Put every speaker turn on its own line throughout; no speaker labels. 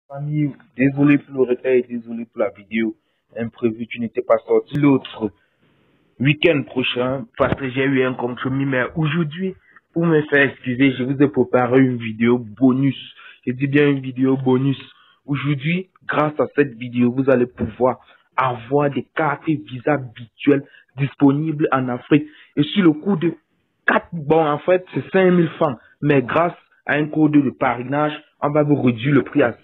Famille, désolé pour le retard et désolé pour la vidéo imprévue. Tu n'étais pas sorti l'autre week-end prochain parce que j'ai eu un compromis. Mais aujourd'hui, pour me faire excuser, je vous ai préparé une vidéo bonus. Je dis bien une vidéo bonus. Aujourd'hui, grâce à cette vidéo, vous allez pouvoir avoir des cartes Visa virtuelles disponibles en Afrique. Et sur le coût de 4, bon, en fait, c'est 5000 francs. Mais grâce à un code de parrainage, on va vous réduire le prix à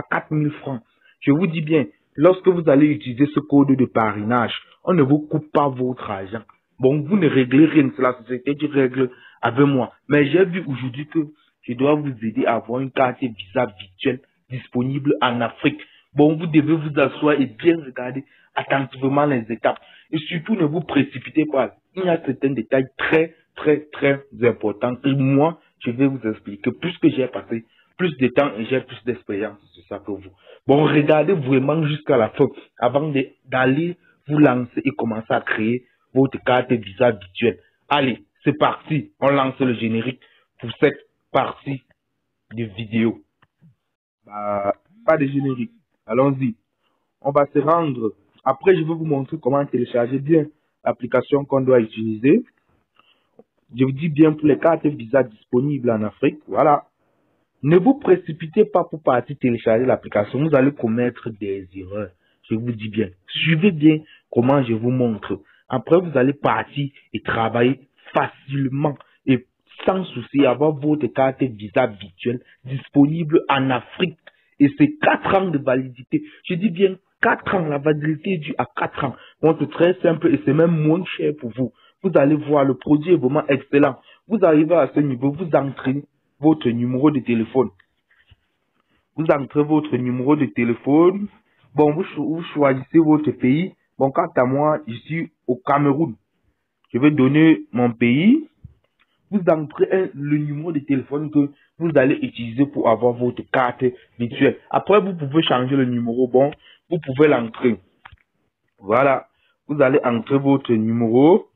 4000 francs. Je vous dis bien, lorsque vous allez utiliser ce code de parrainage, on ne vous coupe pas votre argent. Bon, vous ne réglez rien, c'est la société qui règle avec moi. Mais j'ai vu aujourd'hui que je dois vous aider à avoir une carte Visa virtuelle disponible en Afrique. Bon, vous devez vous asseoir et bien regarder attentivement les étapes. Et surtout, ne vous précipitez pas. Il y a certains détails très importants. Et moi, je vais vous expliquer. Plus que j'ai passé plus de temps et j'ai plus d'expérience sur ça que vous. Bon, regardez vraiment jusqu'à la fin avant d'aller vous lancer et commencer à créer votre carte Visa virtuelle. Allez, c'est parti. On lance le générique pour cette partie de vidéo. Bah, pas de générique. Allons-y. On va se rendre. Après, je vais vous montrer comment télécharger bien l'application qu'on doit utiliser. Je vous dis bien pour les cartes Visa disponibles en Afrique. Voilà. Ne vous précipitez pas pour partir télécharger l'application. Vous allez commettre des erreurs. Je vous dis bien. Suivez bien comment je vous montre. Après, vous allez partir et travailler facilement et sans souci avoir votre carte Visa virtuelle disponible en Afrique. Et c'est 4 ans de validité. Je dis bien 4 ans. La validité est due à 4 ans. Donc, c'est très simple et c'est même moins cher pour vous. Vous allez voir, le produit est vraiment excellent. Vous arrivez à ce niveau, vous entrez votre numéro de téléphone. Vous entrez votre numéro de téléphone. Bon, vous choisissez votre pays. Bon, quant à moi, je suis au Cameroun. Je vais donner mon pays. Vous entrez le numéro de téléphone que vous allez utiliser pour avoir votre carte virtuelle. Après, vous pouvez changer le numéro. Bon, vous pouvez l'entrer. Voilà. Vous allez entrer votre numéro.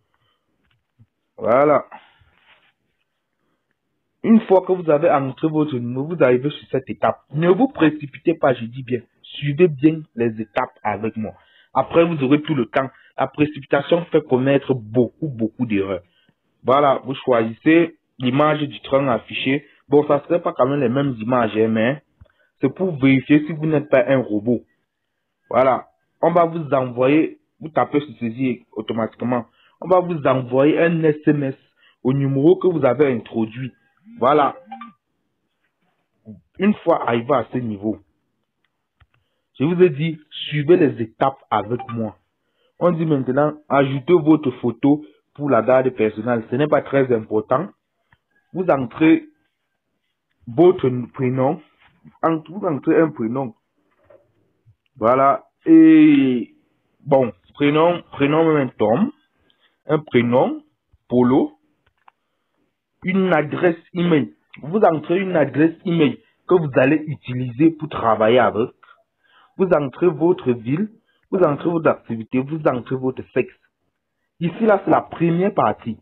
Voilà. Une fois que vous avez entré votre numéro, vous arrivez sur cette étape. Ne vous précipitez pas, je dis bien. Suivez bien les étapes avec moi. Après, vous aurez tout le temps. La précipitation fait commettre beaucoup d'erreurs. Voilà, vous choisissez l'image du train affiché. Bon, ça ne serait pas quand même les mêmes images, hein, mais c'est pour vérifier si vous n'êtes pas un robot. Voilà. On va vous envoyer, vous tapez sur ceci automatiquement. On va vous envoyer un SMS au numéro que vous avez introduit. Voilà. Une fois arrivé à ce niveau, je vous ai dit, suivez les étapes avec moi. On dit maintenant, ajoutez votre photo pour la garde personnelle. Ce n'est pas très important. Vous entrez votre prénom. Vous entrez un prénom. Voilà. Et bon, prénom même Tom. Un prénom, Polo. Une adresse email. Vous entrez une adresse email que vous allez utiliser pour travailler avec. Vous entrez votre ville, vous entrez votre activité, vous entrez votre sexe. Ici, là, c'est la première partie.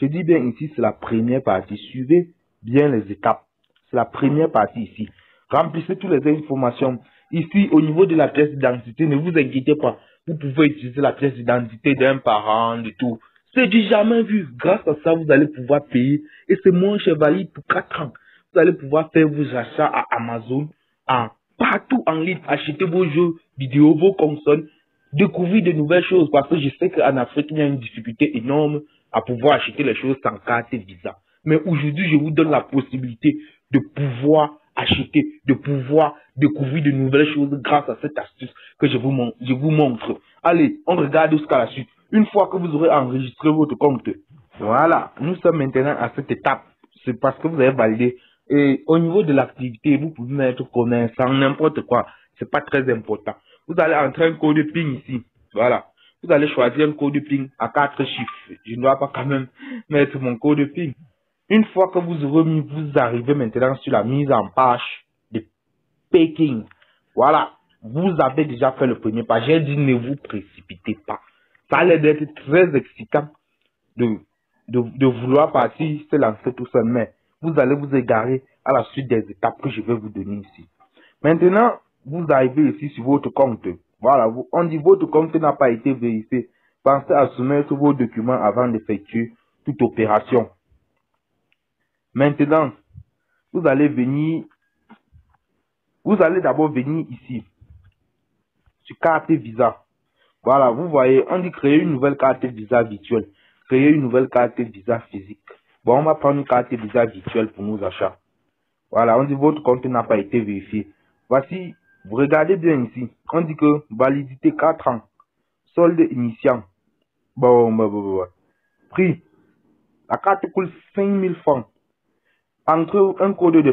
Je dis bien ici, c'est la première partie. Suivez bien les étapes. C'est la première partie ici. Remplissez toutes les informations. Ici, au niveau de la pièce d'identité, ne vous inquiétez pas. Vous pouvez utiliser la pièce d'identité d'un parent, de tout. C'est du jamais vu. Grâce à ça, vous allez pouvoir payer. Et c'est moins cher, valide pour 4 ans. Vous allez pouvoir faire vos achats à Amazon, partout en ligne. Acheter vos jeux vidéo, vos consoles. Découvrir de nouvelles choses. Parce que je sais qu'en Afrique, il y a une difficulté énorme à pouvoir acheter les choses sans carte Visa. Mais aujourd'hui, je vous donne la possibilité de pouvoir acheter, de pouvoir découvrir de nouvelles choses grâce à cette astuce que je vous montre. Allez, on regarde jusqu'à la suite. Une fois que vous aurez enregistré votre compte, voilà, nous sommes maintenant à cette étape. C'est parce que vous avez validé. Et au niveau de l'activité, vous pouvez mettre connaissant n'importe quoi. C'est pas très important. Vous allez entrer un code PIN ici. Voilà. Vous allez choisir un code PIN à 4 chiffres. Je ne dois pas quand même mettre mon code PIN. Une fois que vous aurez mis, vous arrivez maintenant sur la mise en page de Peking. Voilà. Vous avez déjà fait le premier pas. J'ai dit ne vous précipitez pas. Ça allait être très excitant de vouloir partir se lancer tout seul. Mais vous allez vous égarer à la suite des étapes que je vais vous donner ici. Maintenant, vous arrivez ici sur votre compte. Voilà, on dit votre compte n'a pas été vérifié. Pensez à soumettre vos documents avant d'effectuer toute opération. Maintenant, vous allez d'abord venir ici, sur carte Visa. Voilà, vous voyez, on dit créer une nouvelle carte Visa virtuelle. Créer une nouvelle carte Visa physique. Bon, on va prendre une carte Visa virtuelle pour nos achats. Voilà, on dit votre compte n'a pas été vérifié. Voici, vous regardez bien ici. On dit que validité 4 ans. Solde initiant. Bon. Prix. La carte coûte 5000 francs. Entre un code de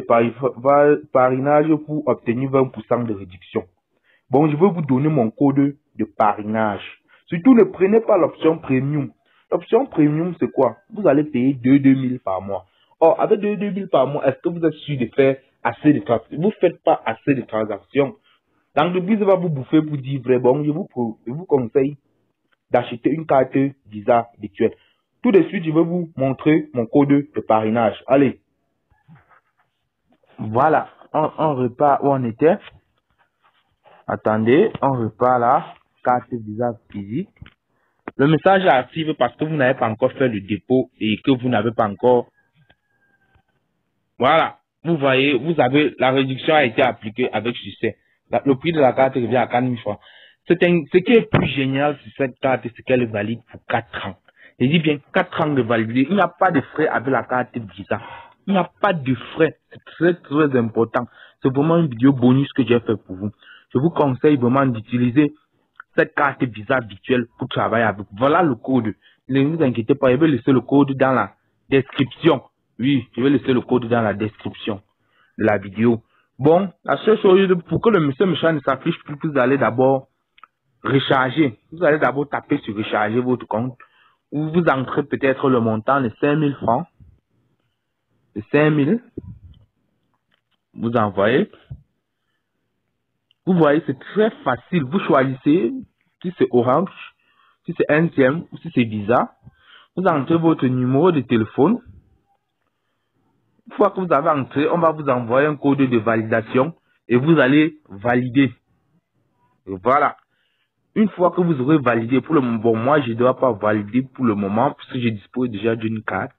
parrainage pour obtenir 20% de réduction. Bon, je vais vous donner mon code de parrainage. Surtout, ne prenez pas l'option premium. L'option premium, c'est quoi? Vous allez payer 2000 par mois. Or, avec 2000 par mois, est-ce que vous êtes sûr de faire assez de transactions? Vous ne faites pas assez de transactions. L'entreprise va vous bouffer pour dire vrai. Bon, je vous conseille d'acheter une carte Visa virtuelle. Tout de suite, je vais vous montrer mon code de parrainage. Allez. Voilà, on repart où on était. Attendez, on repart là. Carte Visa physique. Le message est actif parce que vous n'avez pas encore fait le dépôt et que vous n'avez pas encore... Voilà, vous voyez, la réduction a été appliquée avec succès. Le prix de la carte revient à 4000 francs. Ce qui est plus génial sur cette carte, c'est qu'elle est valide pour 4 ans. Je dis bien 4 ans de validité. Il n'y a pas de frais avec la carte Visa. Il n'y a pas de frais. C'est très important. C'est vraiment une vidéo bonus que j'ai fait pour vous. Je vous conseille vraiment d'utiliser cette carte Visa virtuelle pour travailler avec. Voilà le code. Ne vous inquiétez pas, je vais laisser le code dans la description. Oui, je vais laisser le code dans la description de la vidéo. Bon, la seule chose, pour que le monsieur méchant ne s'affiche plus, vous allez d'abord recharger. Vous allez d'abord taper sur recharger votre compte. Ou vous entrez peut-être le montant de 5000 francs. De 5000. Vous envoyez. Vous voyez, c'est très facile. Vous choisissez si c'est Orange, si c'est NTM ou si c'est Visa. Vous entrez votre numéro de téléphone. Une fois que vous avez entré, on va vous envoyer un code de validation et vous allez valider. Et voilà. Une fois que vous aurez validé, pour le moment, bon, moi je ne dois pas valider pour le moment puisque je dispose déjà d'une carte.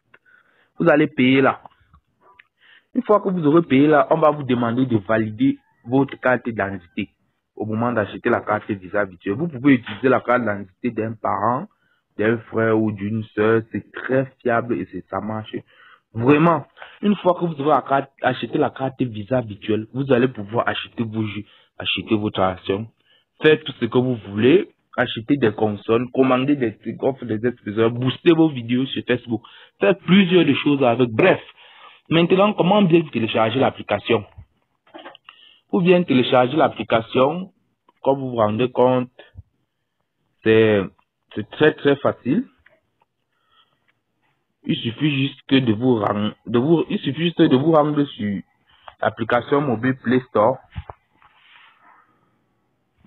Vous allez payer là. Une fois que vous aurez payé là, on va vous demander de valider votre carte d'identité au moment d'acheter la carte Visa virtuelle. Vous pouvez utiliser la carte d'identité d'un parent, d'un frère ou d'une soeur. C'est très fiable et ça marche. Vraiment, une fois que vous aurez acheté la carte Visa virtuelle, vous allez pouvoir acheter vos jeux, acheter votre action, faire tout ce que vous voulez, acheter des consoles, commander des trucs, offrir des exposeurs, booster vos vidéos sur Facebook, faire plusieurs de choses avec. Bref, maintenant, comment bien télécharger l'application? Pour bien télécharger l'application, comme vous vous rendez compte, c'est très facile. Il suffit juste que de vous rendre sur l'application mobile Play Store.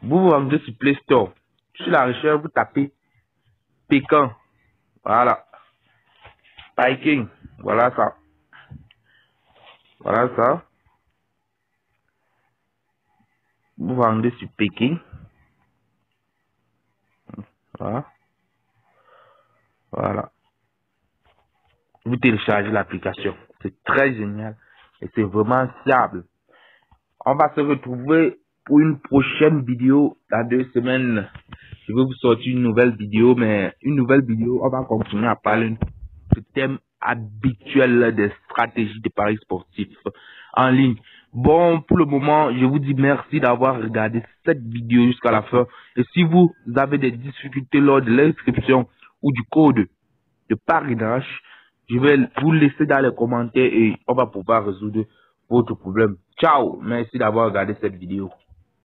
Vous vous rendez sur Play Store. Sur la recherche, vous tapez Pékin. Voilà. Pékin. Voilà ça. Voilà ça. Vous vous rendez sur Pékin. Voilà. Voilà. Vous téléchargez l'application. C'est très génial. Et c'est vraiment fiable. On va se retrouver pour une prochaine vidéo dans 2 semaines. Je vais vous sortir une nouvelle vidéo, mais une nouvelle vidéo, on va continuer à parler du thème habituel des stratégies de paris sportifs en ligne. Bon, pour le moment, je vous dis merci d'avoir regardé cette vidéo jusqu'à la fin. Et si vous avez des difficultés lors de l'inscription ou du code de parrainage, je vais vous laisser dans les commentaires et on va pouvoir résoudre votre problème. Ciao, merci d'avoir regardé cette vidéo.